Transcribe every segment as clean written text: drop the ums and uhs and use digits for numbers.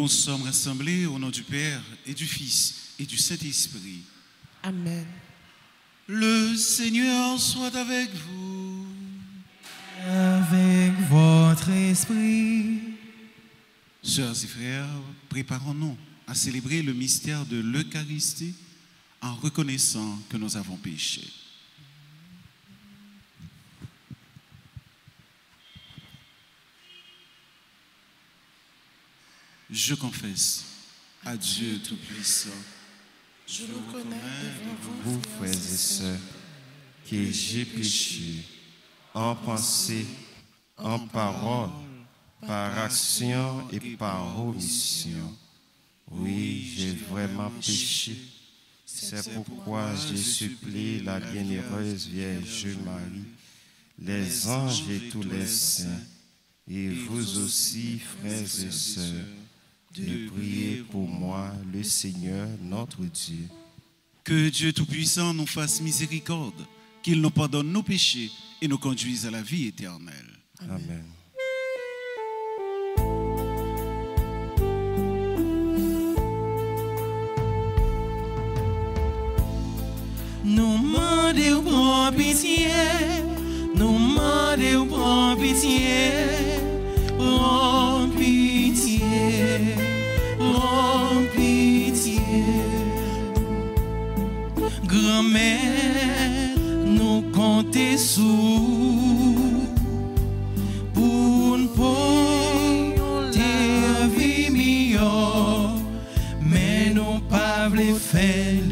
Nous sommes rassemblés au nom du Père et du Fils et du Saint-Esprit. Amen. Le Seigneur soit avec vous. Avec votre esprit. Sœurs et frères, préparons-nous à célébrer le mystère de l'Eucharistie en reconnaissant que nous avons péché. Je confesse à Dieu Tout-Puissant, Je reconnais devant Vous, frères et sœurs, que j'ai péché en pensée, en parole, par action et par omission. Oui, j'ai vraiment péché. C'est pourquoi je supplie la bienheureuse Vierge Marie, les anges et tous les saints, et vous aussi, frères et sœurs, de prier pour moi, le Seigneur notre Dieu. que Dieu Tout-Puissant nous fasse miséricorde, qu'il nous pardonne nos péchés et nous conduise à la vie éternelle. Amen. Nous demandons pour pitié, nous demandons pour pitié, pour pitié, pour pitié. Grand-mère, nous comptons sous pour nous porter vie meilleure, mais nous pas voulons faire.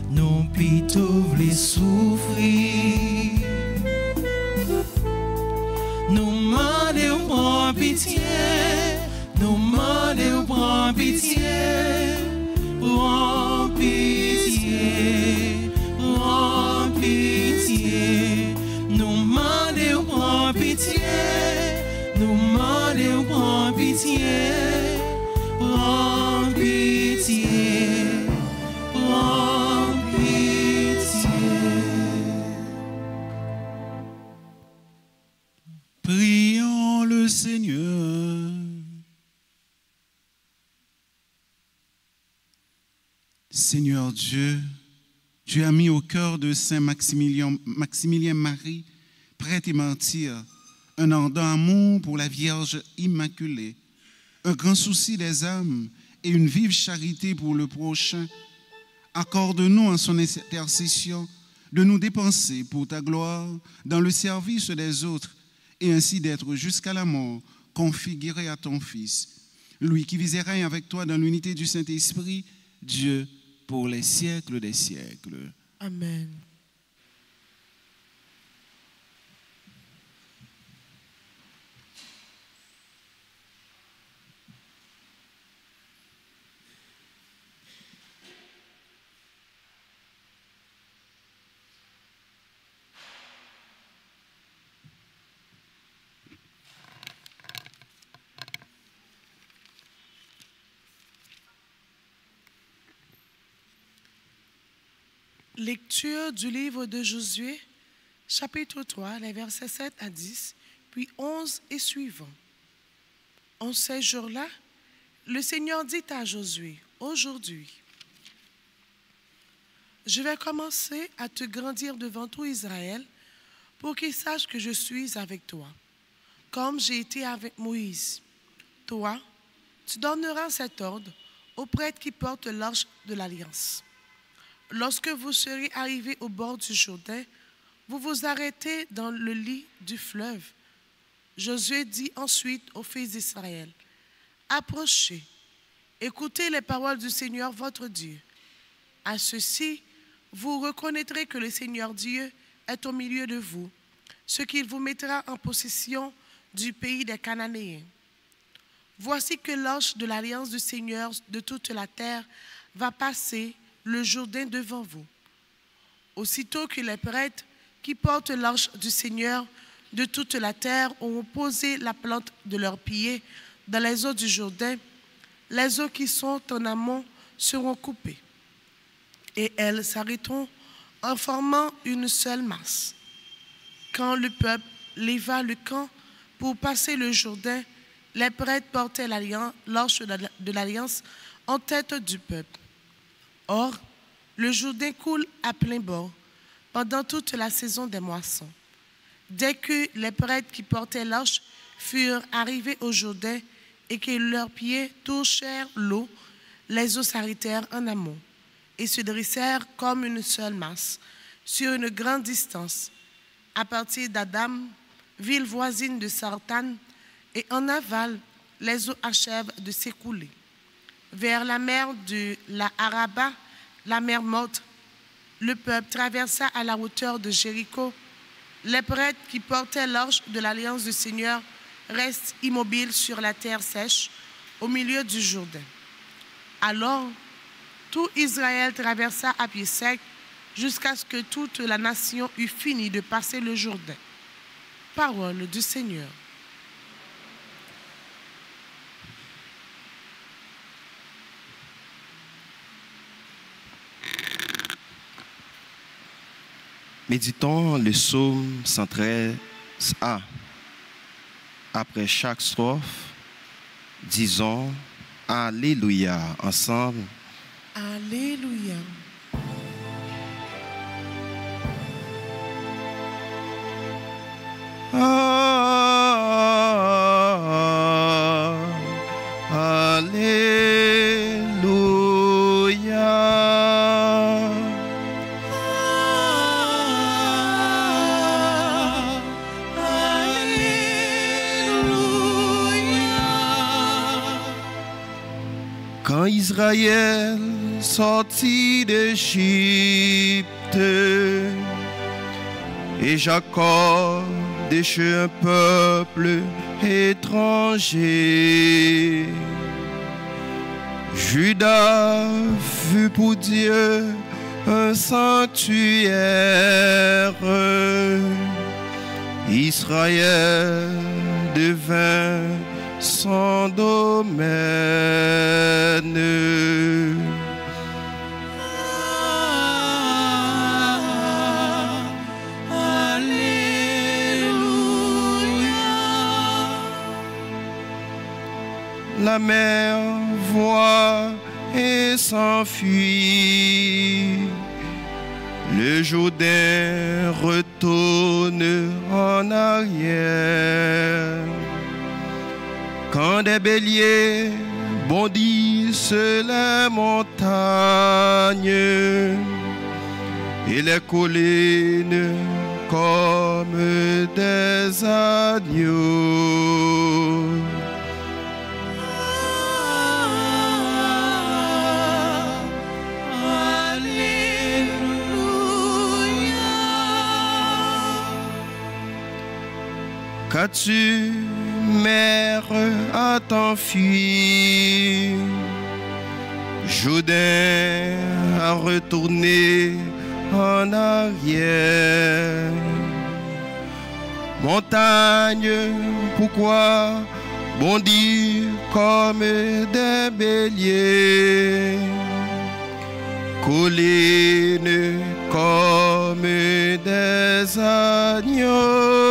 Nous plutôt voulons souffrir. Nous demandons pour pitié, nous demandons pour pitié, pour pitié, pour pitié. Nous demandons pour pitié, nous demandons pour pitié, pour pitié, pour pitié. Prions le Seigneur. Seigneur Dieu, tu as mis au cœur de Saint Maximilien Marie, prêtre et martyr, un ardent amour pour la Vierge Immaculée, un grand souci des âmes et une vive charité pour le prochain. Accorde-nous en son intercession de nous dépenser pour ta gloire dans le service des autres et ainsi d'être jusqu'à la mort configuré à ton Fils, lui qui vit et règne avec toi dans l'unité du Saint-Esprit, Dieu, pour les siècles des siècles. Amen. Lecture du livre de Josué, chapitre 3, les versets 7 à 10, puis 11 et suivants. En ces jours-là, le Seigneur dit à Josué, « Aujourd'hui, je vais commencer à te grandir devant tout Israël pour qu'ils sachent que je suis avec toi, comme j'ai été avec Moïse. Toi, tu donneras cet ordre aux prêtres qui portent l'arche de l'Alliance. Lorsque vous serez arrivés au bord du Jourdain, vous vous arrêtez dans le lit du fleuve. » Josué dit ensuite aux fils d'Israël, « Approchez, écoutez les paroles du Seigneur votre Dieu. À ceci, vous reconnaîtrez que le Seigneur Dieu est au milieu de vous, ce qu'il vous mettra en possession du pays des Cananéens. Voici que l'arche de l'alliance du Seigneur de toute la terre va passer le Jourdain devant vous. Aussitôt que les prêtres qui portent l'arche du Seigneur de toute la terre auront posé la plante de leurs pieds dans les eaux du Jourdain, les eaux qui sont en amont seront coupées, et elles s'arrêteront en formant une seule masse. Quand le peuple leva le camp pour passer le Jourdain, les prêtres portaient l'arche de l'alliance en tête du peuple. Or, le Jourdain coule à plein bord pendant toute la saison des moissons. Dès que les prêtres qui portaient l'arche furent arrivés au Jourdain et que leurs pieds touchèrent l'eau, les eaux s'arrêtèrent en amont et se dressèrent comme une seule masse sur une grande distance, à partir d'Adam, ville voisine de Sartane, et en aval, les eaux achèvent de s'écouler. Vers la mer de la Araba, la mer morte, le peuple traversa à la hauteur de Jéricho. Les prêtres qui portaient l'arche de l'alliance du Seigneur restent immobiles sur la terre sèche, au milieu du Jourdain. Alors, tout Israël traversa à pied sec jusqu'à ce que toute la nation eût fini de passer le Jourdain. Parole du Seigneur. Méditons le psaume 113a. Après chaque strophe, disons Alléluia ensemble. Alléluia. Quand Israël sortit d'Égypte et Jacob déchut un peuple étranger, Judas fut pour Dieu un sanctuaire, Israël devint son domaine. La mer voit et s'enfuit, le Jourdain retourne en arrière. Quand des béliers bondissent les montagnes et les collines comme des agneaux. Qu'as-tu, mer, à t'enfuir? Jourdain a retourné en arrière. Montagne, pourquoi bondir comme des béliers? Collines comme des agneaux.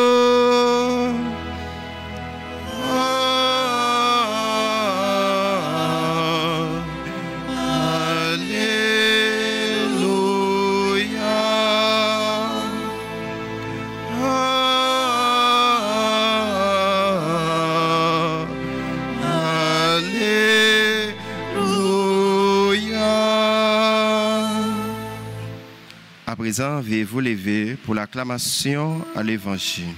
À présent, veuillez vous lever pour l'acclamation à l'Évangile.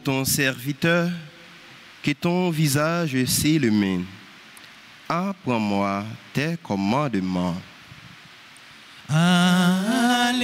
Ton serviteur, que ton visage s'illumine. Apprends-moi tes commandements. Alléluia.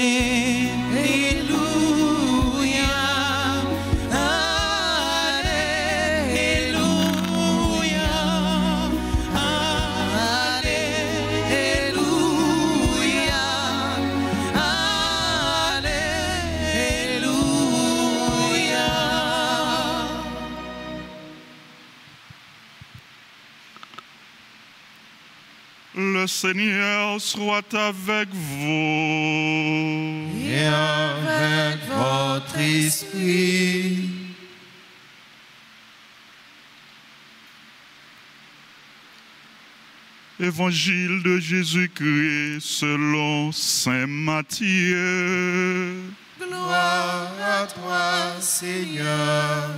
Seigneur soit avec vous. Et avec votre esprit. Évangile de Jésus-Christ selon saint Matthieu. Gloire à toi, Seigneur.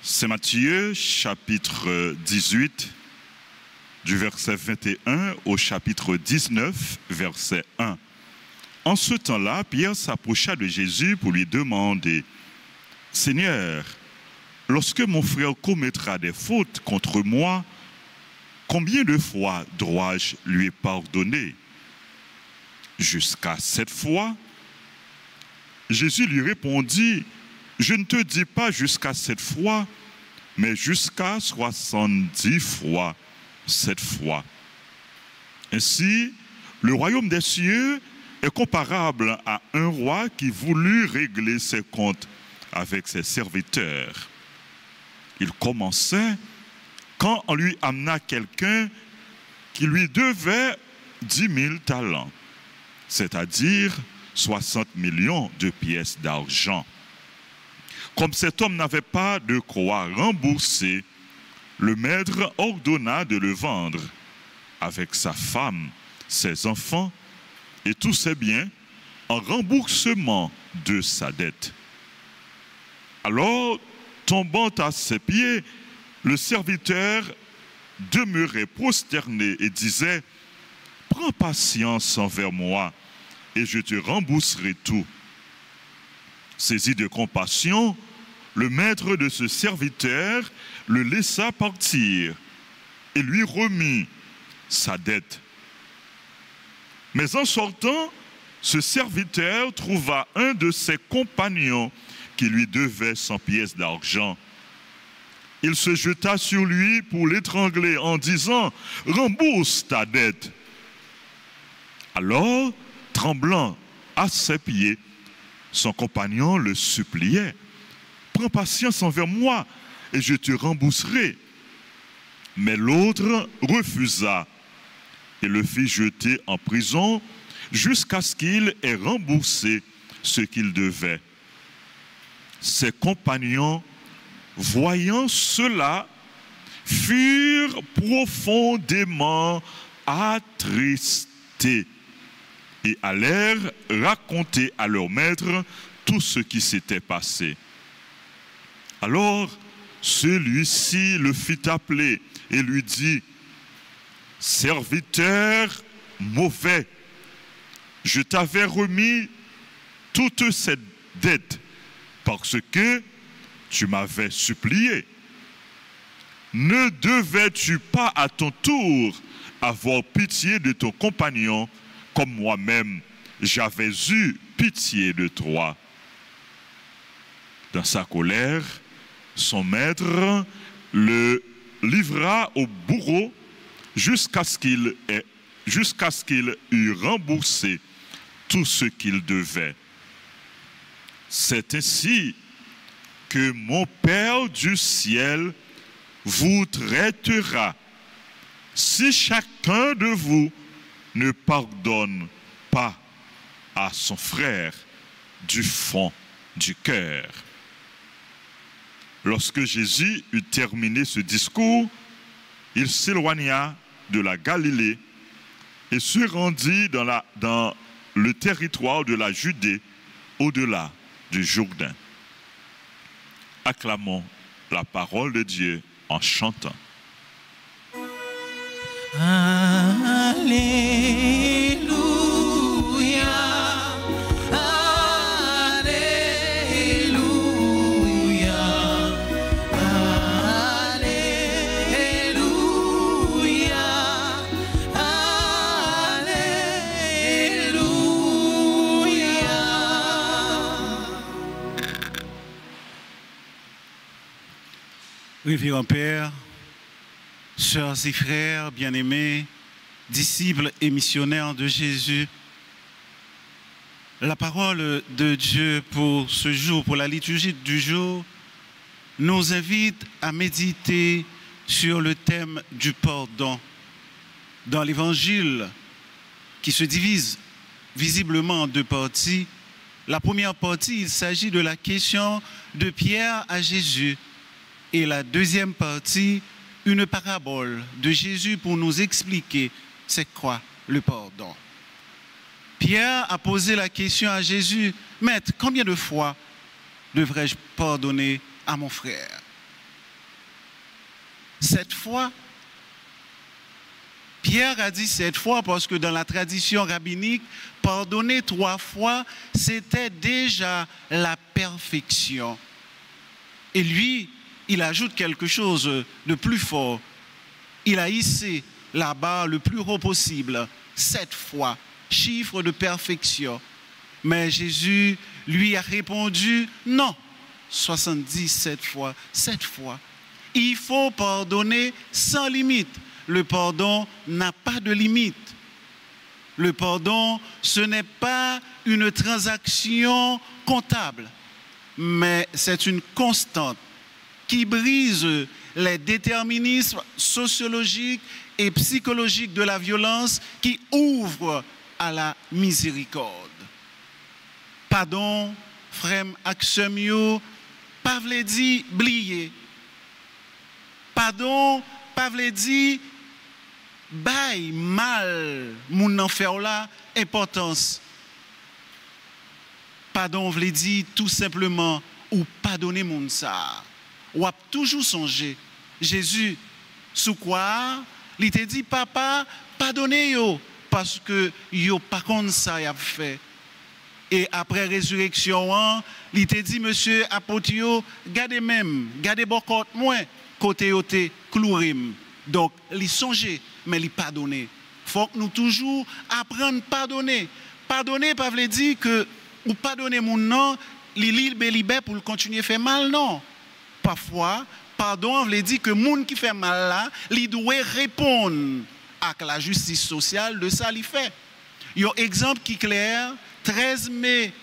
Saint Matthieu, chapitre 18, du verset 21 au chapitre 19, verset 1. En ce temps-là, Pierre s'approcha de Jésus pour lui demander, « Seigneur, lorsque mon frère commettra des fautes contre moi, combien de fois dois-je lui pardonner? Jusqu'à 7 fois? » Jésus lui répondit, « Je ne te dis pas jusqu'à 7 fois, mais jusqu'à 70 fois 7 fois. » Ainsi, le royaume des cieux est comparable à un roi qui voulut régler ses comptes avec ses serviteurs. Il commençait quand on lui amena quelqu'un qui lui devait 10 000 talents, c'est-à-dire 60 millions de pièces d'argent. Comme cet homme n'avait pas de quoi rembourser, le maître ordonna de le vendre avec sa femme, ses enfants et tous ses biens en remboursement de sa dette. Alors, tombant à ses pieds, le serviteur demeurait prosterné et disait, « Prends patience envers moi et je te rembourserai tout. » Saisi de compassion, le maître de ce serviteur le laissa partir et lui remit sa dette. Mais en sortant, ce serviteur trouva un de ses compagnons qui lui devait 100 pièces d'argent. Il se jeta sur lui pour l'étrangler en disant, « Rembourse ta dette. » Alors, tremblant à ses pieds, son compagnon le suppliait, « Prends patience envers moi et je te rembourserai. » Mais l'autre refusa et le fit jeter en prison jusqu'à ce qu'il ait remboursé ce qu'il devait. Ses compagnons, voyant cela, furent profondément attristés et allèrent raconter à leur maître tout ce qui s'était passé. Alors, celui-ci le fit appeler et lui dit, « Serviteur mauvais, je t'avais remis toute cette dette parce que tu m'avais supplié. Ne devais-tu pas à ton tour avoir pitié de ton compagnon comme moi-même j'avais eu pitié de toi? » Dans sa colère, son maître le livra au bourreau jusqu'à ce qu'il eût remboursé tout ce qu'il devait. C'est ainsi que mon Père du ciel vous traitera si chacun de vous ne pardonne pas à son frère du fond du cœur. Lorsque Jésus eut terminé ce discours, il s'éloigna de la Galilée et se rendit dans le territoire de la Judée, au-delà du Jourdain. Acclamons la parole de Dieu en chantant. Alléluia, Alléluia, Alléluia, Alléluia. Révérend Père, sœurs et frères bien-aimés, disciples et missionnaires de Jésus, la parole de Dieu pour ce jour, pour la liturgie du jour, nous invite à méditer sur le thème du pardon. Dans l'Évangile, qui se divise visiblement en deux parties, la première partie, il s'agit de la question de Pierre à Jésus. Et la deuxième partie, une parabole de Jésus pour nous expliquer c'est quoi le pardon. Pierre a posé la question à Jésus, « Maître, combien de fois devrais-je pardonner à mon frère ?» 7 fois. Pierre a dit 7 fois parce que dans la tradition rabbinique, pardonner 3 fois, c'était déjà la perfection. Et lui, il ajoute quelque chose de plus fort. Il a hissé la barre le plus haut possible, 7 fois, chiffre de perfection. Mais Jésus lui a répondu, non, 77 fois, 7 fois. Il faut pardonner sans limite. Le pardon n'a pas de limite. Le pardon, ce n'est pas une transaction comptable, mais c'est une constante qui brise les déterminismes sociologiques et psychologiques de la violence, qui ouvre à la miséricorde. Pardon, frère Axemio, pas vle di blier. Pardon, pas vle di bay mal moun nan fè ou la importance. Pardon vle di tout simplement ou pardonner moun sa. Ou a toujours songé. Jésus, sous quoi, il te dit, papa, pardonnez yo, parce que yo pas contre ça y a fait. Et après résurrection, il te dit, monsieur apotio, gardez même, gardez bon côté moins, côté yo te clourim. Donc, il songé, mais il pardonné. Faut que nous toujours apprendre à pardonner. Pardonner, pas veut dire que ou pardonner mon nom, il libère pour continuer à faire mal, non. Parfois, pardon veut dire que moun qui fait mal là, il doit répondre à la justice sociale de ça qu'il fait. Il y a un exemple qui est clair, 13 mai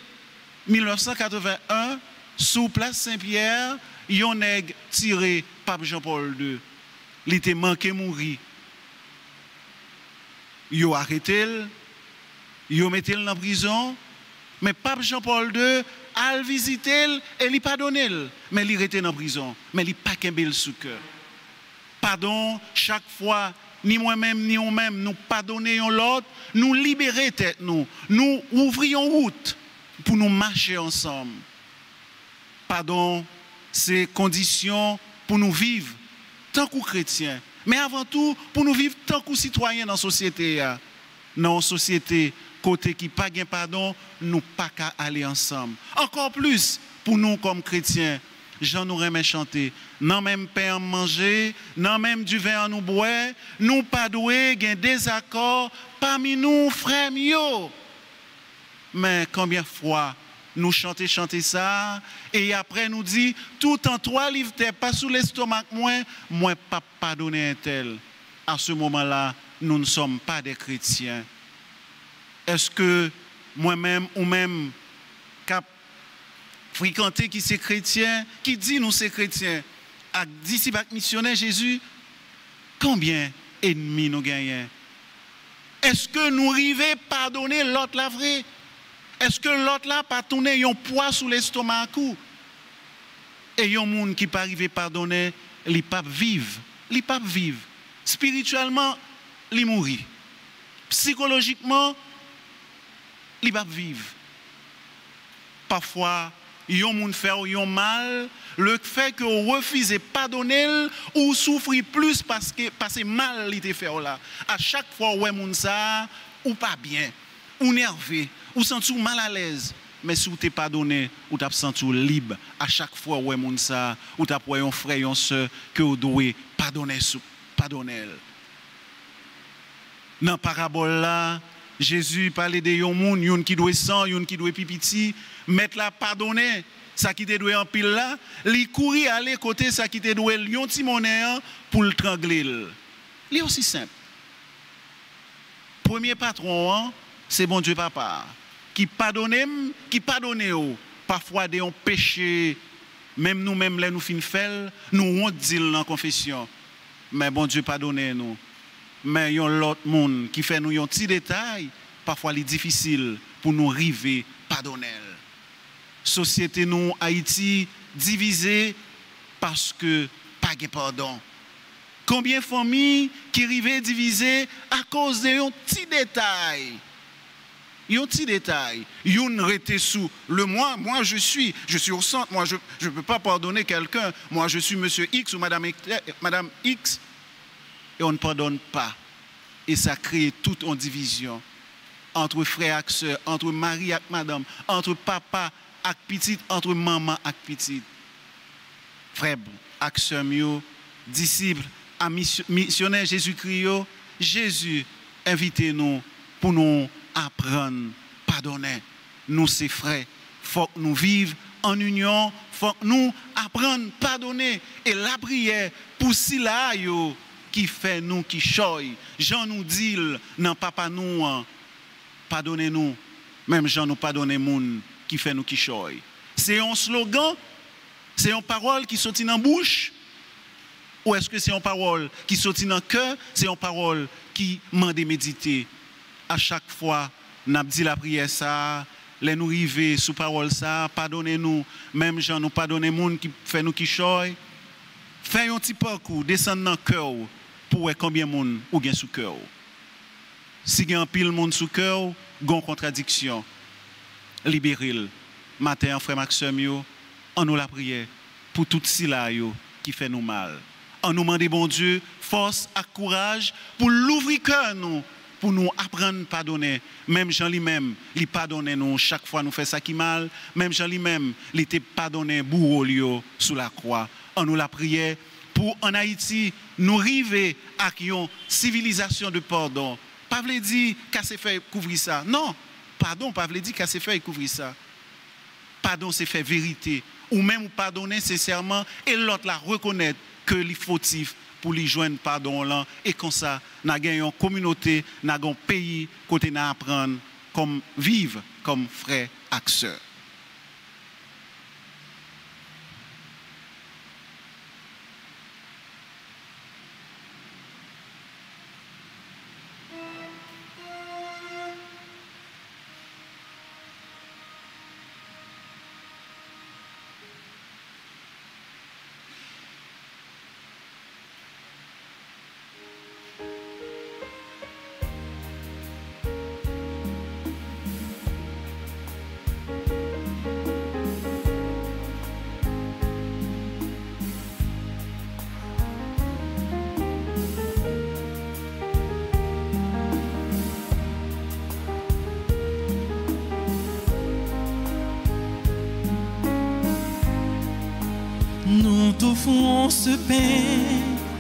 1981, sous place Saint-Pierre, il y a un nègre tiré Pape Jean-Paul II. Il était manqué mourir. Il a arrêté, il a mis en prison, mais Pape Jean-Paul II a visité et il pardonné, mais il était en prison, mais il n'a pas qu'un sous cœur. Pardon, chaque fois, ni moi-même, ni nous-mêmes, nous pardonnons l'autre, nous libérons tête, nous ouvrions route pour nous marcher ensemble. Pardon, c'est condition pour nous vivre tant que chrétiens, mais avant tout pour nous vivre tant que citoyens dans la société. Dans la société, côté qui pas gain pardon, nous pas qu'à aller ensemble. Encore plus pour nous comme chrétiens, Jean nous remet chanter, non même pain à manger, non même du vin à nous boire, nous pas doué gain désaccord parmi nous frères yo. Mais combien de fois nous chanter ça et après nous dit tout en 3 livres t'es pas sous l'estomac moi pas pardonner un tel. À ce moment-là, nous ne sommes pas des chrétiens. Est-ce que moi-même ou même cap fréquenter qui c'est chrétien, qui dit nous c'est chrétien, à disciples missionnaires Jésus, combien ennemis nous gagnons? Est-ce que nous arrivons à pardonner l'autre la vraie? Est-ce que l'autre là pas tourner un poids sous l'estomac et un monde qui pas arrivé pardonner, il pas vivre, spirituellement, il mourir. Psychologiquement, il va vivre. Parfois, yon moun fait yon mal, le fait que vous refusez pardonner ou souffrir plus parce que mal il te fait là. À chaque fois ouais moun ça ou pas bien, ou nerveux, ou senti mal à l'aise, mais si vous t'es pardonné, ou t'as senti libre à chaque fois ouais moun ça, ou t'as pour un frère une sœur que vous devez pardonner. Dans parabole là, Jésus parlait de yon moun, yon qui doit sang, yon qui doit pipiti, mettre la pardonner, ça qui te doit en pile là, li courir aller côté ça qui te doit yon ti monnaie pour le trangler. C'est aussi simple. Premier patron, c'est bon Dieu papa qui pardonne parfois des péchés Même nous-mêmes, là, nous fin fait, nous on dit en confession. Mais bon Dieu, pardonnez-nous. Mais il y a l'autre monde qui fait nous un petit détail, parfois il est difficile pour nous arriver pardonner. Société nous Haïti divisée parce que pas de pardon. Combien de familles qui arrivent divisées à cause d'un petit détail? Un petit détail. Une rete sous le moi je suis au centre, moi je ne peux pas pardonner quelqu'un, moi je suis monsieur X ou madame X, et on ne pardonne pas. Et ça crée toute une division entre frères et sœurs, entre mari et madame, entre papa et petite, entre maman et petite. Frères et sœurs, disciples, missionnaires Jésus-Christ, Jésus invitez-nous pour nous apprendre, pardonner. Nous, c'est frères, il faut que nous vivions en union, il faut que nous apprendre, pardonner. Et la prière pour cela qui fait nous, qui choye. Jean nous dit, non, papa nous, pardonnez-nous. Même Jean nous pardonne moun qui fait nous, qui choye. C'est un slogan, c'est une parole qui sortit dans la bouche. Ou est-ce que c'est une parole qui sortit dans le cœur, c'est une parole qui m'a méditer. À chaque fois, nous avons dit la prière ça, les nous arriver sous parole ça, pardonnez-nous, même Jean nous pardonnez moun qui fait nous qui choy. Fais un petit parcours, descendre dans le cœur pour voir combien de monde ou gen sous cœur. Si il y a un pile monde sous cœur, il y a une contradiction. Libérez-le. Matin, frère Maxime, on nous la prière pour tout cela qui fait nous mal. On nous demande, bon Dieu, force et courage pour l'ouvrir cœur nous, pour nous apprendre à pardonner. Même Jean lui-même, il pardonne nous chaque fois nous fait ça qui mal. Même Jean lui-même, il était pardonné bourreau sous la croix. On nous la prière pour en Haïti nous arriver à une civilisation de pardon. Pas veut dire casser fait couvrir ça. Non, pardon, pas veut dire casser fait couvrir ça. Pardon, c'est faire vérité. Ou même pardonner sincèrement et l'autre la reconnaître que les fautifs pour lui joindre pardon là et comme ça n'a gagné une communauté, n'a gagné un pays côté n'a apprendre comme vivre comme frère et sœur. Nous t'offrons ce pain,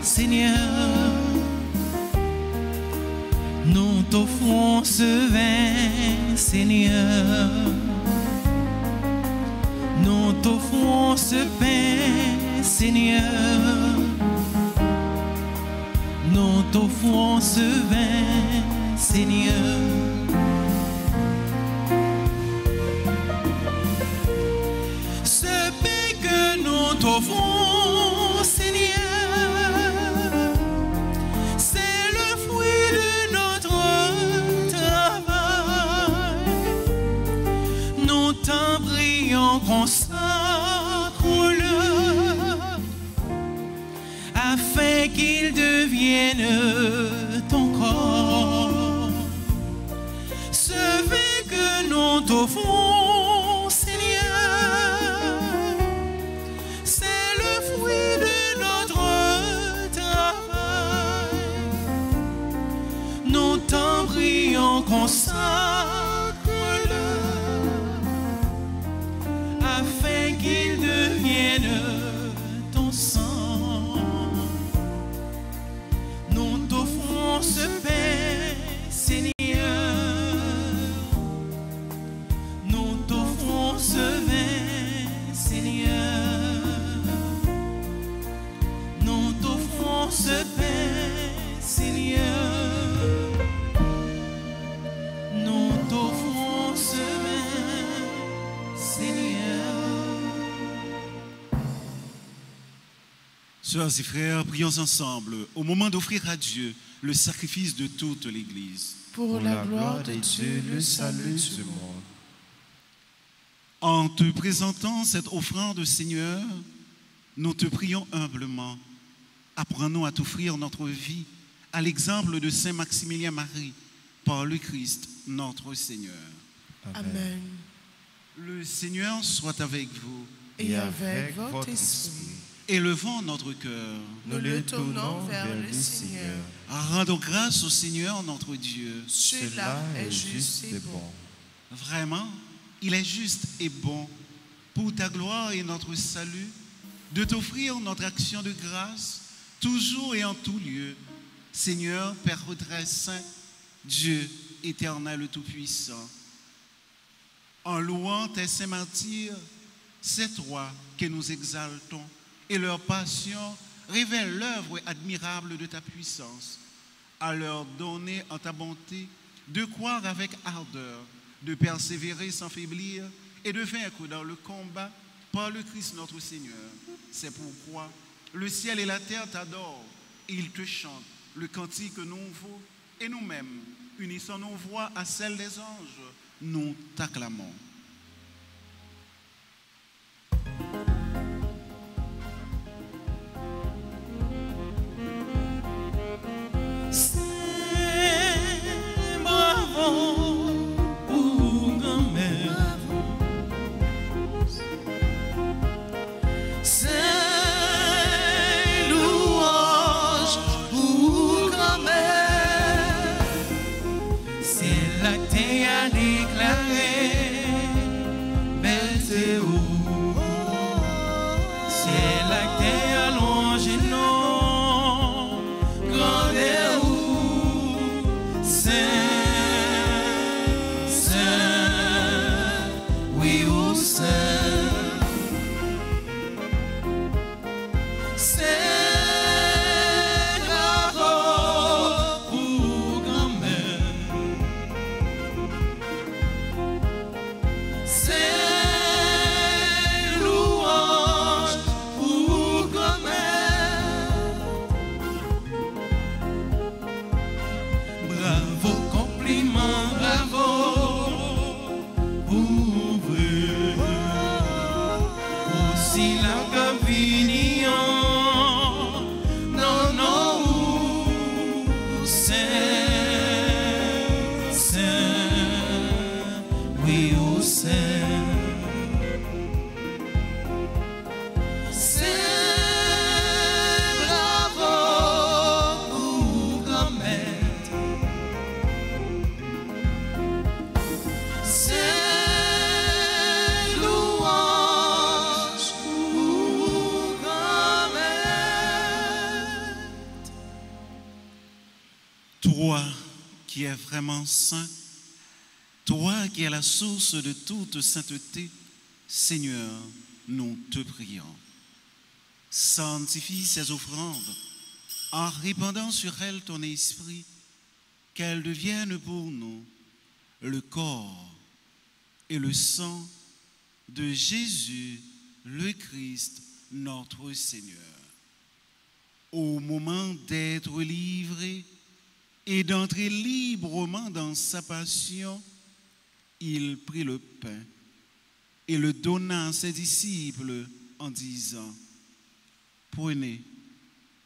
Seigneur. Nous t'offrons ce vin, Seigneur. Nous t'offrons ce pain, Seigneur. Nous t'offrons ce vin, Seigneur. Nous t'offrons, Seigneur, c'est le fruit de notre travail. Nous t'en prions, consacre-le, afin qu'il devienne ton corps. Ce vin que nous t'offrons, Seigneur, t'en prions, consacre-le, afin qu'il devienne ton sang. Nous t'offrons ce pain, Seigneur. Nous t'offrons ce vin, Seigneur. Nous t'offrons ce pain, Seigneur. Nous t'offrons ce vin, Seigneur. Sœurs et frères, prions ensemble au moment d'offrir à Dieu le sacrifice de toute l'Église. Pour la gloire de Dieu, le salut du monde. monde. En te présentant cette offrande, Seigneur, nous te prions humblement. Apprends-nous à t'offrir notre vie à l'exemple de Saint Maximilien Marie, par le Christ, notre Seigneur. Amen. Le Seigneur soit avec vous. Et avec votre esprit, Élevons notre cœur. nous le tournons vers le Seigneur. Rendons grâce au Seigneur notre Dieu. Cela est juste et bon. Vraiment, il est juste et bon, pour ta gloire et notre salut, de t'offrir notre action de grâce, toujours et en tout lieu. Seigneur, Père très saint, Dieu éternel tout-puissant. En louant tes saints martyrs, c'est toi que nous exaltons, et leur passion révèle l'œuvre admirable de ta puissance. À leur donner en ta bonté de croire avec ardeur, de persévérer sans faiblir et de vaincre dans le combat par le Christ notre Seigneur. C'est pourquoi le ciel et la terre t'adorent et ils te chantent le cantique nouveau, et nous-mêmes, unissant nos voix à celles des anges, nous t'acclamons. C'est bravo pour grand-mère. C'est louange pour grand-mère. C'est la terre à déclarer belle c'est où. C'est la terre allongée non grande est où. Saint, Saint, oui ou Saint. C'est bravo pour grand-mère. C'est louange pour grand-mère. Bravo, compliment, bravo pour vrai. Aussi la cavignon. Non, non, Saint, Saint, oui, au Saint. C'est bravo pour grand-mère. C'est louange pour grand-mère. Toi qui es vraiment saint, toi qui es la source de toute sainteté, Seigneur, nous te prions. Sanctifie ces offrandes en répandant sur elles ton esprit, qu'elles deviennent pour nous le corps et le sang de Jésus, le Christ, notre Seigneur. Au moment d'être livré et d'entrer librement dans sa passion, il prit le pain et le donna à ses disciples en disant: prenez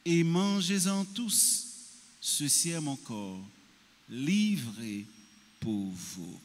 et mangez-en tous, ceci est mon corps, livré pour vous.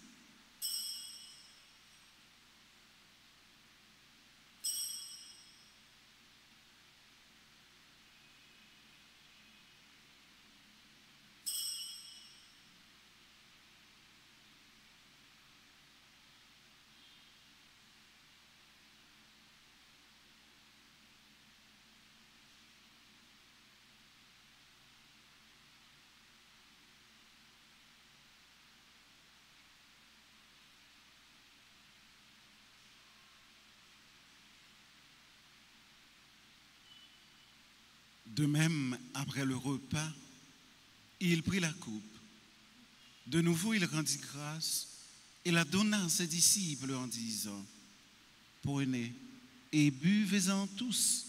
De même, après le repas, il prit la coupe. De nouveau, il rendit grâce et la donna à ses disciples en disant: prenez et buvez-en tous,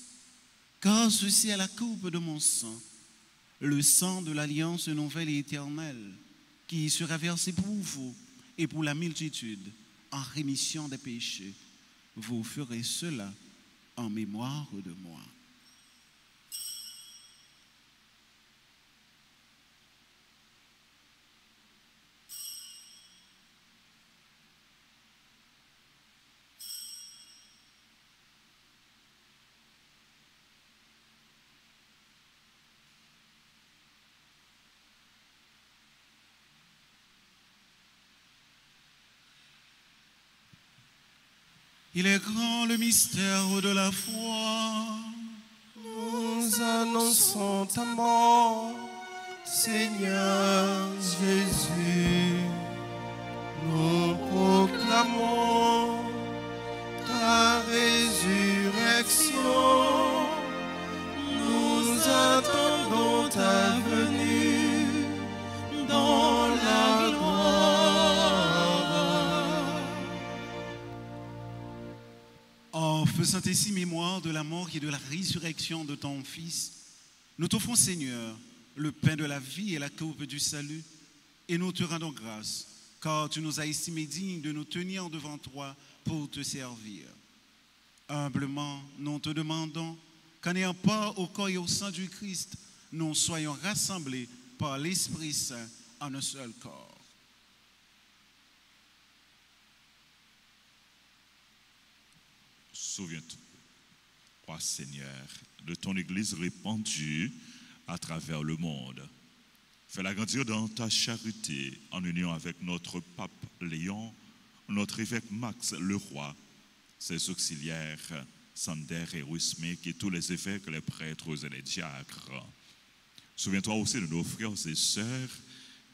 car ceci est la coupe de mon sang, le sang de l'alliance nouvelle et éternelle, qui sera versé pour vous et pour la multitude en rémission des péchés. Vous ferez cela en mémoire de moi. Il est grand le mystère de la foi. Nous annonçons ta mort, Seigneur Jésus. Nous proclamons ta résurrection. Nous attendons ta venue dans la gloire. En faisant ainsi mémoire de la mort et de la résurrection de ton Fils, nous t'offrons, Seigneur, le pain de la vie et la coupe du salut, et nous te rendons grâce, car tu nous as estimés dignes de nous tenir devant toi pour te servir. Humblement, nous te demandons qu'en ayant part au corps et au sang du Christ, nous soyons rassemblés par l'Esprit Saint en un seul corps. Souviens-toi, Seigneur, de ton Église répandue à travers le monde. Fais-la grandir dans ta charité en union avec notre pape Léon, notre évêque Max Leroy, ses auxiliaires Sander et Wismek et tous les évêques, les prêtres et les diacres. Souviens-toi aussi de nos frères et sœurs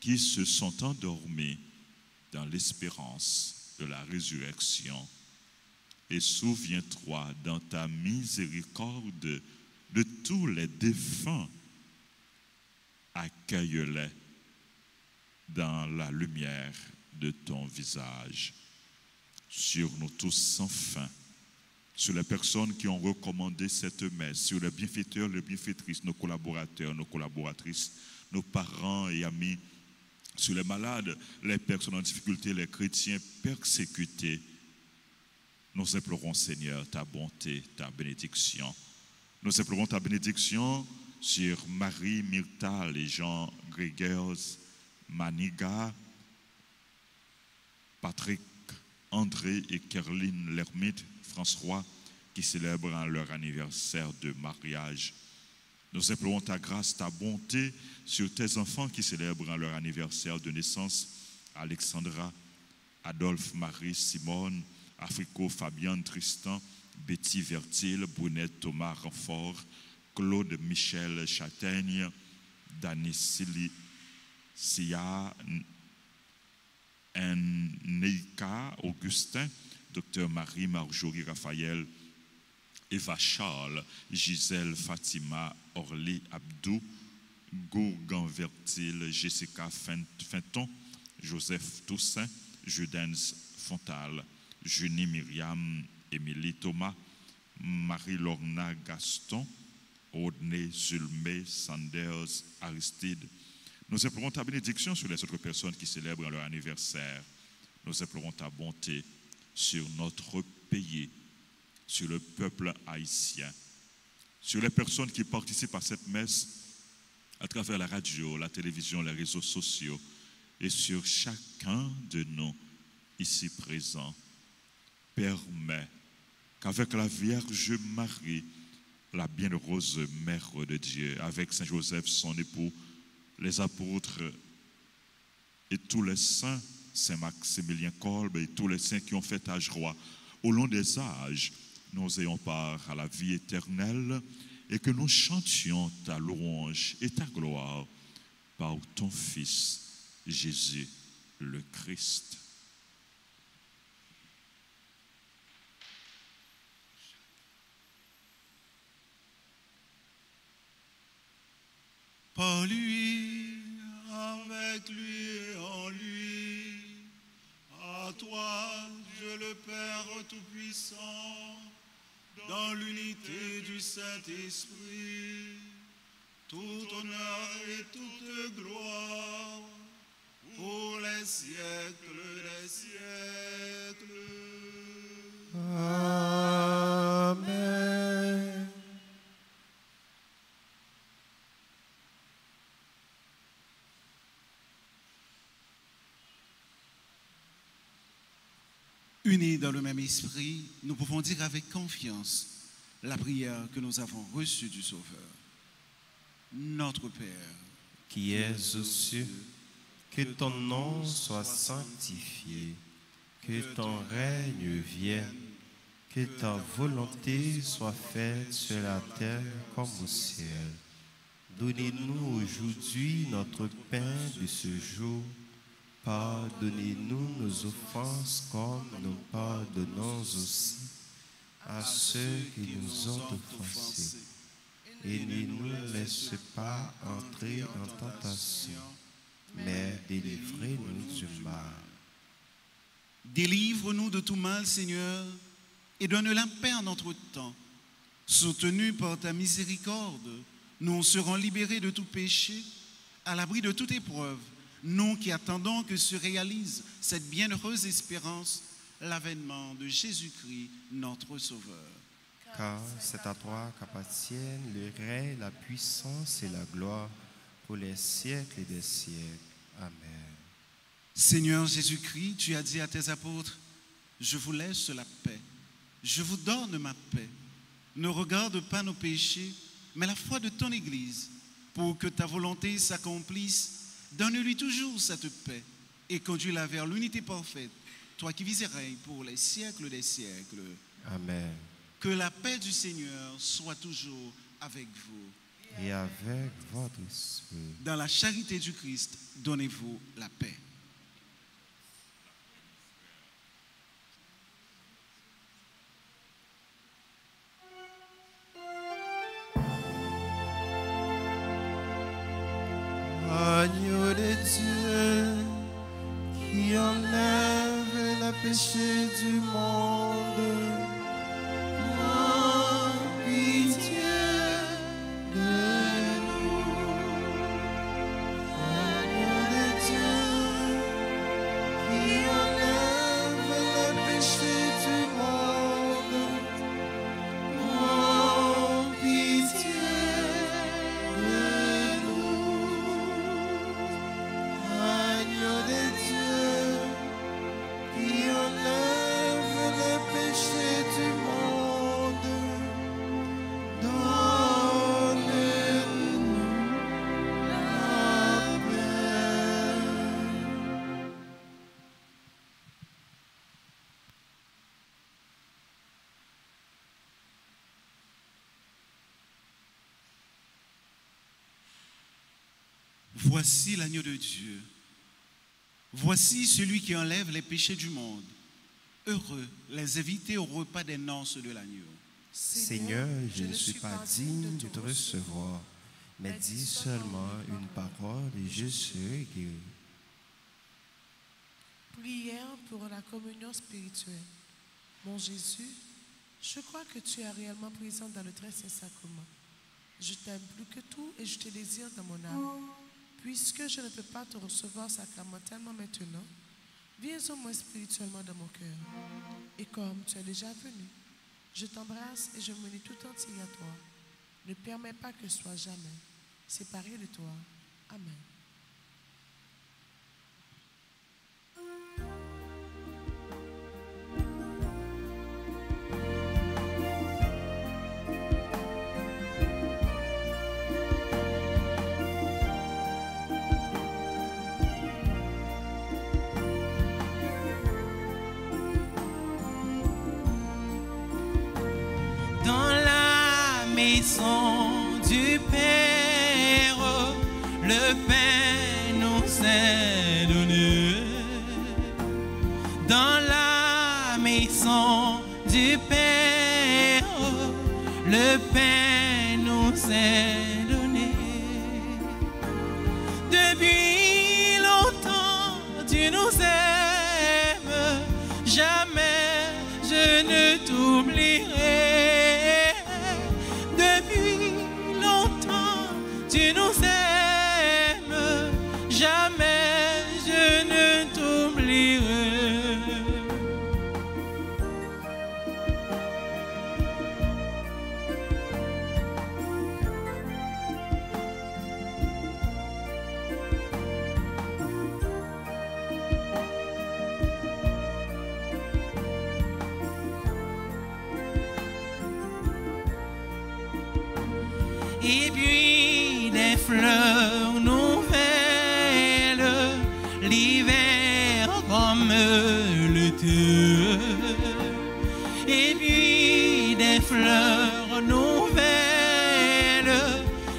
qui se sont endormis dans l'espérance de la résurrection. Et souviens-toi dans ta miséricorde de tous les défunts. Accueille-les dans la lumière de ton visage. Sur nous tous sans fin, sur les personnes qui ont recommandé cette messe, sur les bienfaiteurs, les bienfaitrices, nos collaborateurs, nos collaboratrices, nos parents et amis, sur les malades, les personnes en difficulté, les chrétiens persécutés. Nous implorons, Seigneur, ta bonté, ta bénédiction. Nous implorons ta bénédiction sur Marie, Myrta, les Jean, Grégoire, Maniga, Patrick, André et Kerline l'ermite, François, qui célèbrent leur anniversaire de mariage. Nous implorons ta grâce, ta bonté sur tes enfants qui célèbrent leur anniversaire de naissance, Alexandra, Adolphe, Marie, Simone, Africo, Fabienne, Tristan, Betty Vertil, Brunette, Thomas Renfort, Claude Michel Châtaigne, Dani Sia, Neika Augustin, Dr Marie Marjorie Raphaël, Eva Charles, Gisèle Fatima, Orly Abdou, Gourgan Vertil, Jessica Finton, Joseph Toussaint, Judens Fontal, Junie Myriam, Émilie Thomas, Marie-Lorna Gaston, Rodney Zulmé, Sanders, Aristide. Nous implorons ta bénédiction sur les autres personnes qui célèbrent leur anniversaire. Nous implorons ta bonté sur notre pays, sur le peuple haïtien, sur les personnes qui participent à cette messe à travers la radio, la télévision, les réseaux sociaux et sur chacun de nous ici présents. Permets qu'avec la Vierge Marie, la bienheureuse Mère de Dieu, avec Saint Joseph, son époux, les apôtres et tous les saints, Saint Maximilien Kolbe et tous les saints qui ont fait âge roi, au long des âges, nous ayons part à la vie éternelle et que nous chantions ta louange et ta gloire par ton Fils, Jésus le Christ. Par lui, avec lui et en lui, à toi, Dieu le Père Tout-Puissant, dans l'unité du Saint-Esprit, tout honneur et toute gloire pour les siècles des siècles. Amen. Unis dans le même esprit, nous pouvons dire avec confiance la prière que nous avons reçue du Sauveur. Notre Père, Qui es aux cieux, que ton nom soit sanctifié, que ton règne vienne, que ta volonté soit faite sur la terre comme au ciel. Donnez-nous aujourd'hui notre pain de ce jour. Pardonnez-nous nos offenses comme nous pardonnons aussi à ceux qui nous ont offensés. Et ne nous laisse pas entrer en tentation, mais délivrez-nous du mal. délivre-nous de tout mal, Seigneur, et donne la paix en notre temps. Soutenus par ta miséricorde, nous serons libérés de tout péché, à l'abri de toute épreuve, nous qui attendons que se réalise cette bienheureuse espérance, l'avènement de Jésus-Christ, notre Sauveur. Car c'est à toi qu'appartiennent le règne, la puissance et la gloire pour les siècles des siècles. Amen. Seigneur Jésus-Christ, tu as dit à tes apôtres, je vous laisse la paix, je vous donne ma paix. Ne regarde pas nos péchés, mais la foi de ton Église, pour que ta volonté s'accomplisse. Donne-lui toujours cette paix et conduis-la vers l'unité parfaite, toi qui vis et règnes pour les siècles des siècles. Amen. Que la paix du Seigneur soit toujours avec vous. Et avec votre esprit. Dans la charité du Christ, donnez-vous la paix. Agneau de Dieu, qui enlève le péché du monde, prends pitié de nous. Agneau de Dieu, qui enlève le péché du monde, prends pitié de nous. Agneau de Dieu, qui enlève le péché du monde, donne-nous la paix. Voici l'agneau de Dieu. Voici celui qui enlève les péchés du monde. Heureux les invités au repas des noces de l'agneau. Seigneur, je ne suis pas digne de te recevoir, mais dis seulement une parole et je serai guéri. Prière pour la communion spirituelle. Mon Jésus, je crois que tu es réellement présent dans le très saint sacrement. Je t'aime plus que tout et je te désire dans mon âme. Puisque je ne peux pas te recevoir sacramentellement maintenant, viens au moins spirituellement dans mon cœur. Et comme tu es déjà venu, je t'embrasse et je me lie tout entier à toi. Ne permets pas que je sois jamais séparé de toi. Amen. Dans la maison du Père, le pain nous est donné. Dans la maison du Père, le pain nous est donné. Depuis longtemps, tu nous aimes, jamais je ne t'oublierai. tu nous aimes, jamais je ne t'oublierai. Et puis des fleurs nouvelles, l'hiver comme l'été. Et puis des fleurs nouvelles,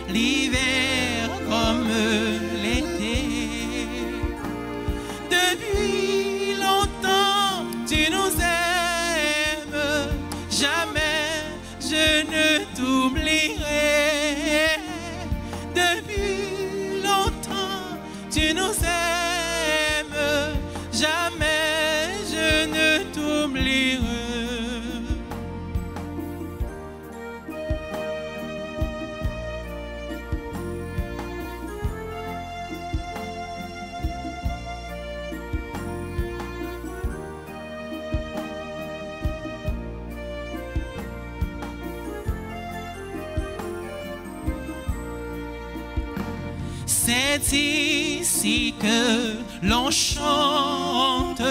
l'hiver comme l'été. Depuis longtemps tu nous aimes, jamais je ne t'oublierai. Depuis longtemps tu nous aimes, jamais je ne t'oublierai. C'est ici que l'on chante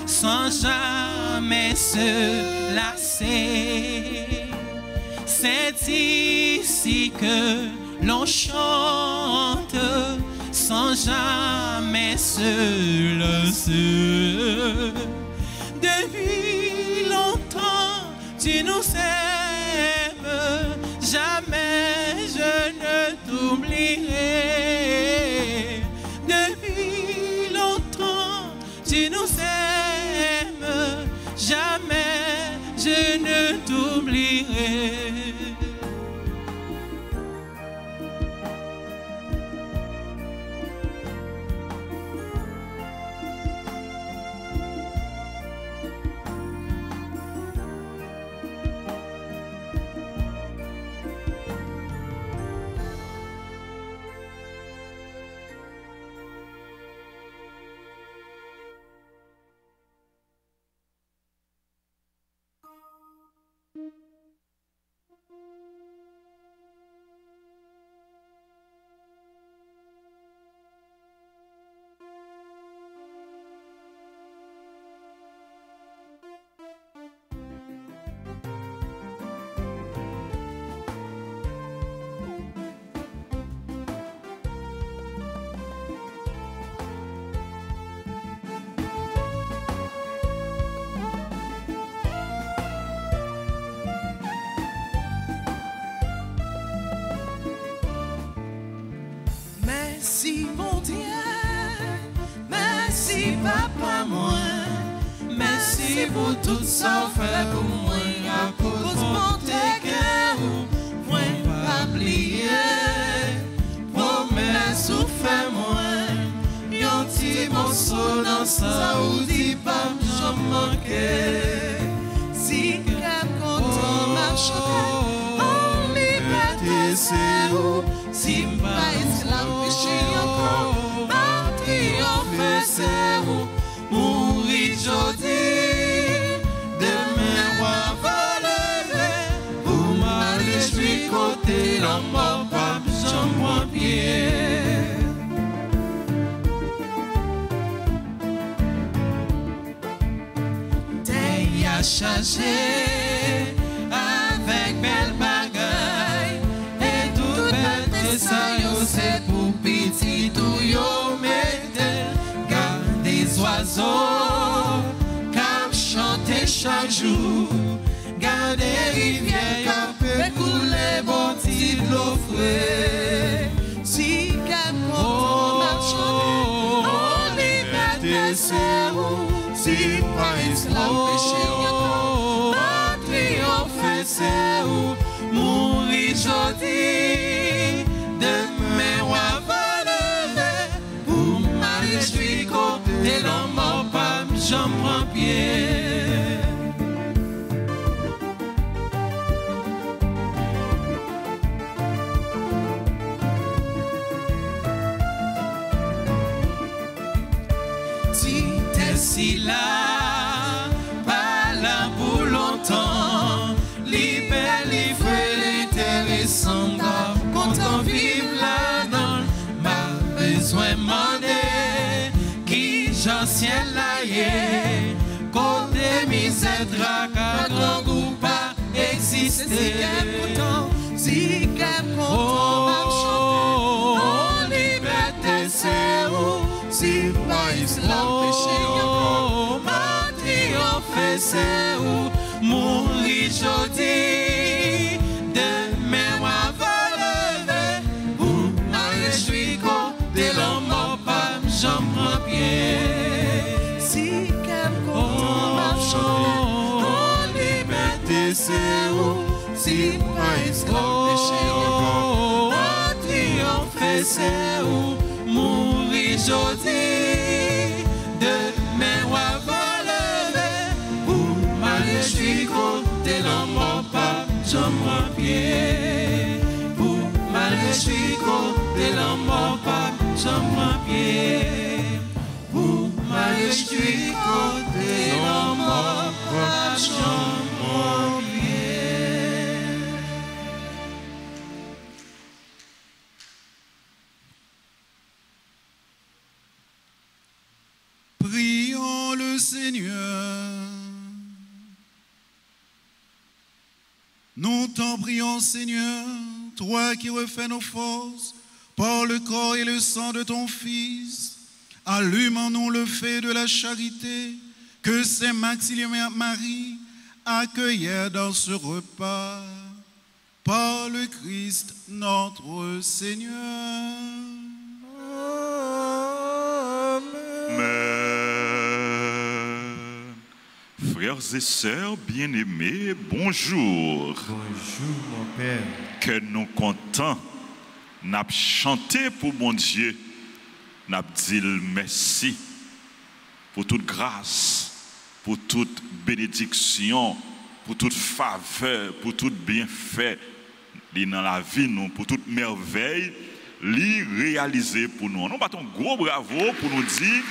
sans jamais se lasser. C'est ici que l'on chante sans jamais se lasser. Depuis longtemps tu nous aimes, jamais je ne t'oublierai. Depuis longtemps tu nous aimes, jamais je ne t'oublierai. Merci mon Dieu, merci papa moi, merci pour tout ça fait pour moi, à cause mon cœur, moi pas oublier, promesse ou fait moi, yon petit morceau dans ça ou dit pas j'en manquais, si qu'elle content m'a chanté, en liberté c'est où, si pas esclave péché encore, pas triomphe c'est où, mourir jodi, demain on va lever, pour m'aller suis côté l'homme pas j'en prends pied. T'es à charger avec belle bagaille et tout belle ça yo c'est pour petit tout yo mette garde des oiseaux cap chanter chaque jour garde des rivières cap fait couler bon petit l'eau frais si cap marche en liberté c'est où si pas esclave péché encore pas triomphe c'est où mourir jodi demain on va lever pour m'aller suis côté l'homme mort pas j'en prends pied. si là, pas là pour longtemps. Libère, livre, l'intéressant, content vivre là-dedans. Ma besoin demander qui j'en ciel là yé. Côté misère, traca, grand goût pas exister. Si qu'elle content, m'a chanté, en liberté c'est où? Si pas islam péché encore, ma triomphe c'est où? Mourir jodi, demain moi va lever, ou ma réjouis côté l'homme mort pas j'en prends bien. Si qu'elle content m'a chanté, en liberté c'est où? Si pas islam péché encore, ma triomphe c'est où? Mourir jodi, demain moi va lever, ou ma réjouis côté l'homme mort pas j'en prends pied. Ou ma réjouis côté l'homme mort pas j'en prends pied. Ou ma réjouis côté l'homme mort pas j'en prends pied. Prions le Seigneur. Nous t'en prions, Seigneur, toi qui refais nos forces par le corps et le sang de ton Fils. Allume en nous le feu de la charité que Saint Maximilien Marie accueillait dans ce repas. Par le Christ notre Seigneur. Frères et sœurs bien-aimés, bonjour. Bonjour, mon Père. Que nous contents, n'a chanté pour mon Dieu, n'a dit merci pour toute grâce, pour toute bénédiction, pour toute faveur, pour tout bienfait dans la vie, nous, pour toute merveille, l'y réaliser pour nous. Nous battons gros bravo pour nous dire,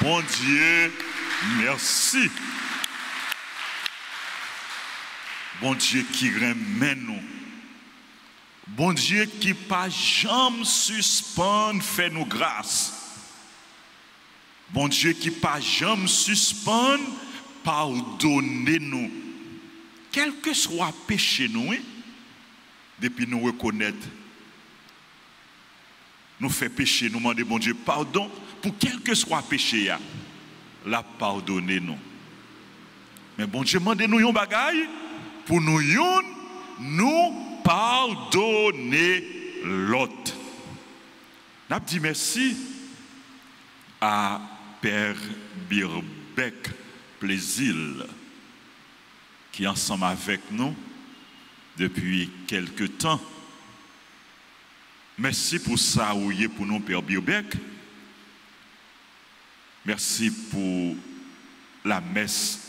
bon Dieu, merci. Bon Dieu qui remet nous. Bon Dieu qui pas jamais suspend fait nous grâce. Bon Dieu qui pas jamais suspend pardonner nous. Quel que soit péché nous, depuis nous reconnaître, nous fait péché, nous demander bon Dieu pardon pour quel que soit péché, la pardonner nous. Mais bon Dieu demande nous un bagaille pour nous pardonner l'autre. N'a dit merci à Père Birbeck Plaisir qui est ensemble avec nous depuis quelque temps. Merci pour ça, pour nous, Père Birbeck. Merci pour la messe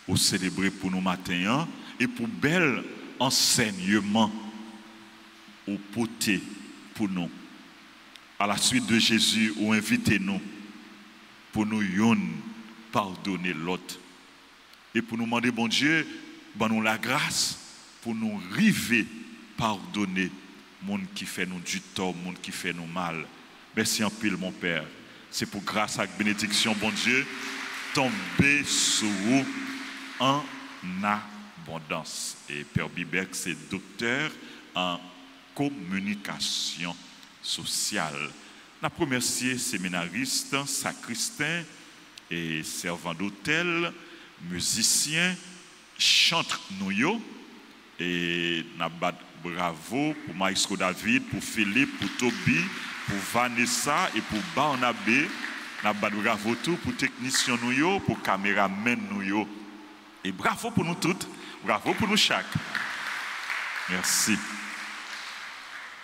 au célébrer pour nous matin et pour bel enseignement au poté pour nous. À la suite de Jésus, ou invitez-nous pour nous pardonner l'autre. Et pour nous demander, bon Dieu, nous la grâce pour nous river pardonner monde qui fait nous du tort, monde qui fait nous mal. Merci en pile, mon Père. C'est pour grâce à la bénédiction, bon Dieu, tomber sur vous en abondance. Et Père Birbeck, c'est docteur en communication sociale. Nous remercions séminaristes, sacristains et servants d'hôtel, musiciens, chantres nous. Et nous bravo pour Maestro David, pour Philippe, pour Toby, pour Vanessa et pour Barnabé. Nous bravo tout pour techniciens nous, pour caméramen nous. Et bravo pour nous toutes, bravo pour nous chaque. Merci.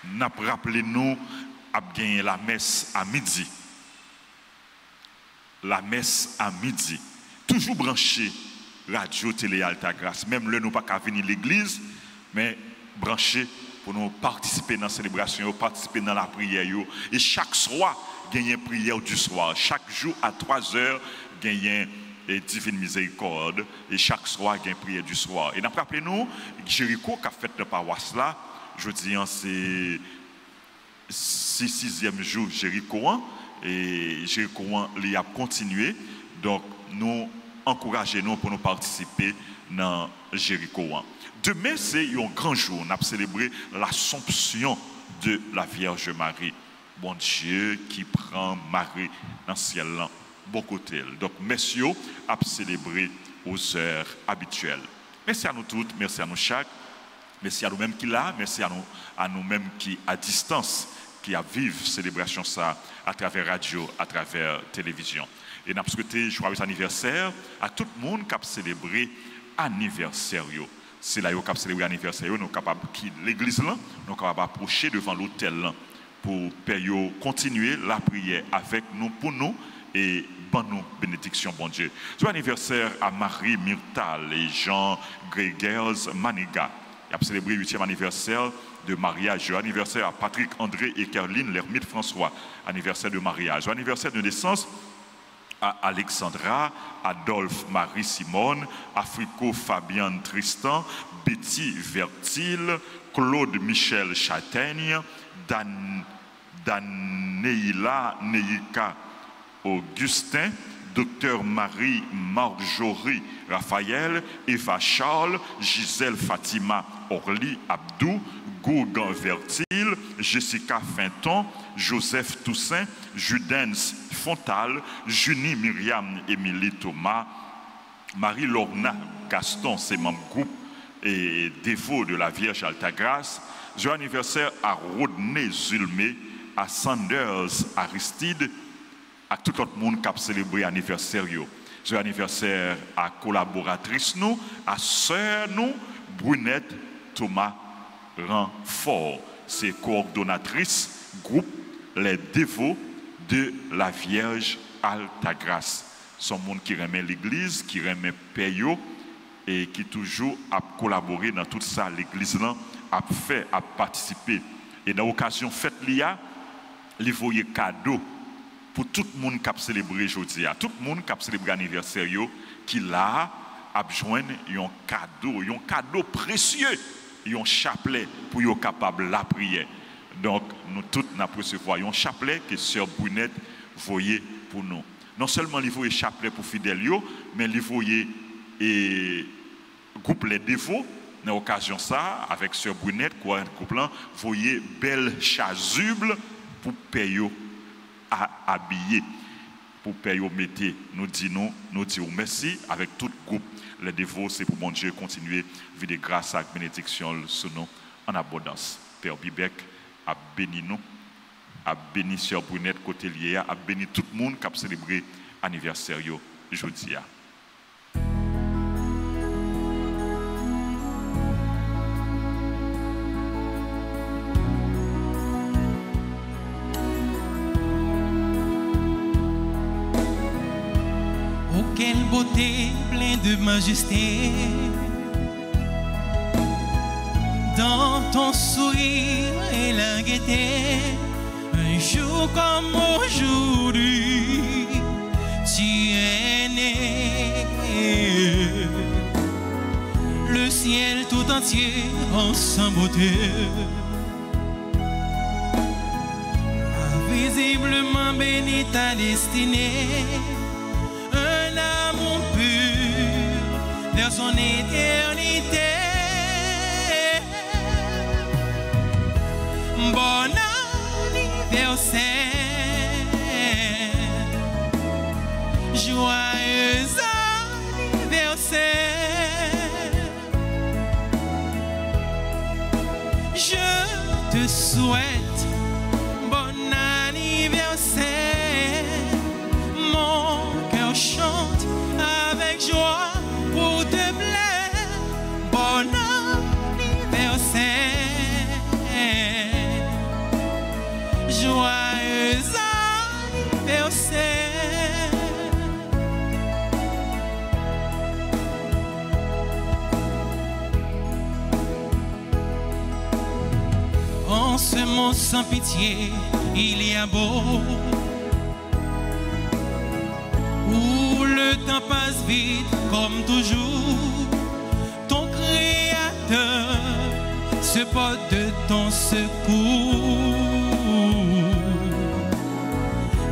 Nous rappelons à gagner la messe à midi. La messe à midi. Toujours branché radio, télé, Alta Grâce. Même là, nous pas qu'à venir l'église, mais branché pour nous participer dans la célébration, participer dans la prière. Et chaque soir, gagner prière du soir. Chaque jour à 3 heures, gagner divine miséricorde. Et chaque soir, gagner prière du soir. Et rappelez-nous, Jéricho qui a fait la paroisse là, je dis, c'est 6e jour Jéricho. Et Jéricho, il a continué. Donc, nous encourageons pour nous participer dans Jéricho. Demain, c'est un grand jour. On a célébré l'Assomption de la Vierge Marie. Bon Dieu qui prend Marie dans le ciel, bon côté. Donc, messieurs, à célébrer aux heures habituelles. Merci à nous toutes, merci à nous chaque, merci à nous-mêmes qui là, merci à nous-mêmes qui à distance, qui a vivre célébration ça à travers radio, à travers télévision. Et nous avons souhaité joyeux anniversaire à tout le monde qui a célébré anniversaire. C'est là qu'on a célébré l'anniversaire, nous sommes capables de l'église, nous sommes capables d'approcher devant l'hôtel pour continuer la prière avec nous, pour nous, et bonne nous, bénédiction, bon Dieu. Joyeux anniversaire à Marie Myrtal et Jean Gregers Maniga. Il a célébré le 8e anniversaire de mariage. Joyeux anniversaire à Patrick André et Caroline l'ermite François. Anniversaire de mariage. Joyeux anniversaire de naissance à Alexandra, Adolphe Marie-Simone, Africo Fabian Tristan, Betty Vertil, Claude Michel Châtaigne, Daneila Neika Augustin, Docteur Marie Marjorie Raphaël, Eva Charles, Gisèle Fatima Orly Abdou, Gourgan Vertil, Jessica Finton, Joseph Toussaint, Judens Fontal, Junie Myriam Émilie Thomas, Marie-Lorna Gaston, c'est mon groupe et dévot de la Vierge Altagrace. Joyeux anniversaire à Rodney Zulmé, à Sanders Aristide, à tout le monde qui a célébré l'anniversaire. Joyeux anniversaire à collaboratrice nous, à sœur nous, Brunette Thomas Renfort. C'est coordonnatrice groupe Les Dévots de la Vierge Altagrace. Son monde qui remet l'église, qui remet Payo et qui toujours a collaboré dans tout ça. L'église a fait, a participé. Et dans l'occasion faite l'IA, il voyait cadeau pour tout le monde qui a célébré aujourd'hui. Tout le monde qui a célébré l'anniversaire, qui là a besoin d'un cadeau précieux, un chapelet pour être capable de la prière. Donc, nous tous nous recevoir un chapelet que Sœur Brunette voyait pour nous. Non seulement il voyait chapelet pour fidèles, mais il voyait groupe Les Dévots. Dans l'occasion ça, avec Sœur Brunette, quoi, couple, voyez belle chasuble pour payer à habiller, pour payer au métier. Nous disons merci avec tout le groupe. Les Dévots, c'est pour mon Dieu continuer à vivre grâce et bénédiction sur nous en abondance. Père Bibek a béni nous, a béni Sœur Brunette côté lié, a béni tout le monde qui a célébré l'anniversaire aujourd'hui. Quelle beauté pleine de majesté dans ton sourire et la gaieté. Un jour comme aujourd'hui, tu es né. Le ciel tout entier en sa beauté a visiblement béni ta destinée. Vers son éternité. Bon anniversaire, joyeux anniversaire. Je te souhaite bon anniversaire. Mon cœur chante avec joie. Pour te plaire, bon anniversaire, joyeux anniversaire. En ce monde sans pitié, il y a beau le temps passe vite comme toujours. Ton Créateur se porte de ton secours.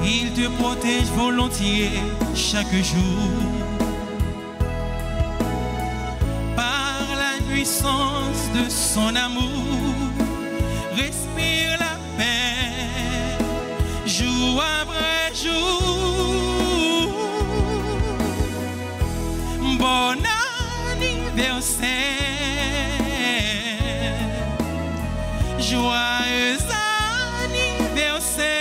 Il te protège volontiers chaque jour. Par la puissance de son amour, respire la paix, jour après jour. Bon anniversaire, joyeux anniversaire.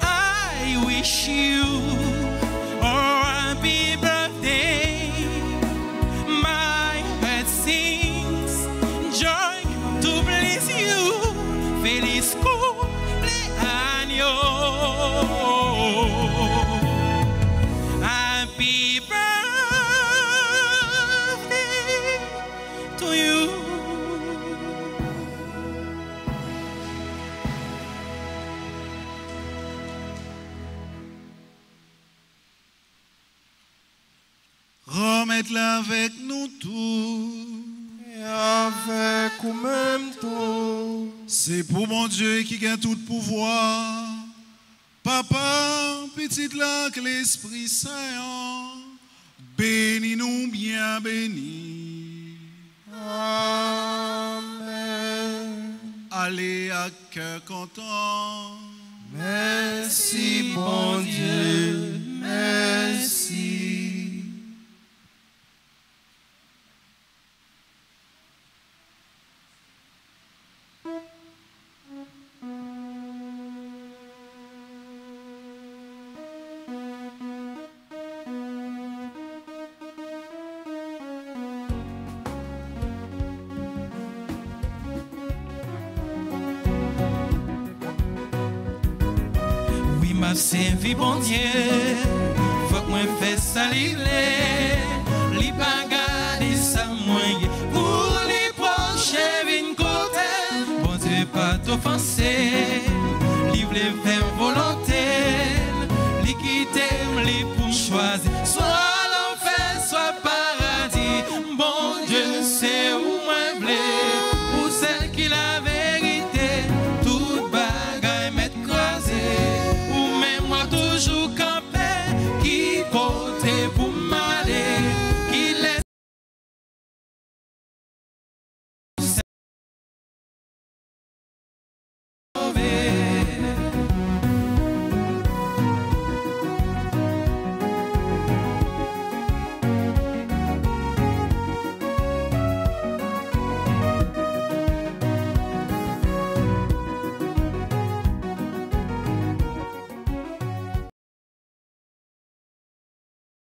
I wish you a happy birthday. My heart sings joy to bless you. Feliz cumpleaños. Happy birthday to you. Remettre-la avec nous tous. Et avec ou même tout. C'est pour mon Dieu qui a tout pouvoir. Papa, petite là que l'Esprit Saint, bénis-nous bien bénis. Amen. Allez à cœur content. Merci, bon Dieu, merci. Oui, m'a servi bon Dieu, faut que moi fasse ça li pas garder ça moyen pour les prochains vin côté. Bon Dieu pas t'offenser.